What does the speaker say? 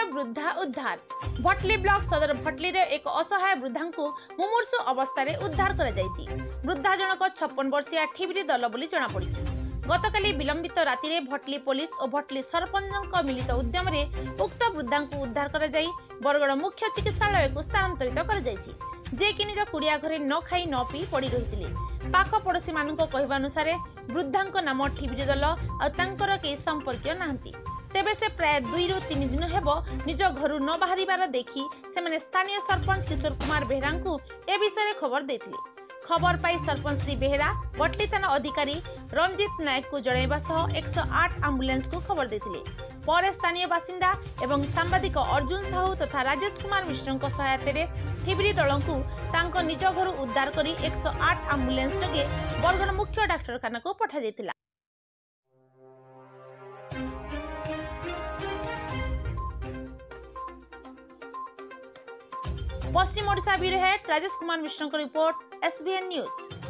वृद्धा उद्धार। भटली ब्लॉक सदर भटली रे एक असहाय वृद्धा को मुमूर्षु अवस्था रे उद्धार करा जायछि। वृद्धा जनक 56 वर्षीय ठिबरी दल बोली जणा पड़िछि। गतकाली विलंबित राति रे भटली पुलिस और भटली सरपंच मिलित उद्यम रे उक्त वृद्धा को उद्धार करा जाई बरगड़ मुख्य चिकित्सालय को स्थानांतरित करा जायछि। जे कि निज कुड़िया घरे न खाई न पी पड़ी रहिथिले। पाख पड़ोशी मानक कहवा अनुसार वृद्धा नाम ठिबरी दल और तांकर के संपर्क नाहंती। तेबे से प्राय 2 ରୁ 3 दिन हेबो निज घर न बाहरिबार देखि से स्थानीय सरपंच किशोर कुमार बेहरा को ए विषय खबर देथिले। खबर पाई सरपंच श्री बेहरा भटली थाना अधिकारी रंजित नायक को जणाइबा सह 108 एम्बुलेंस को खबर देथिले। पर स्थानीय बासिंदा एवं सांबादिक अर्जुन साहू तथा राजेश कुमार मिश्र सहायता रे ठिबरी दल को तांको निज घर उद्धार करी 108 एम्बुलेंस जोगे बरगड़ मुख्य डाक्तरखाना को पठा जायतिला। पश्चिम Odisha bureau head Rajesh Kumar Mishra report, SBN news.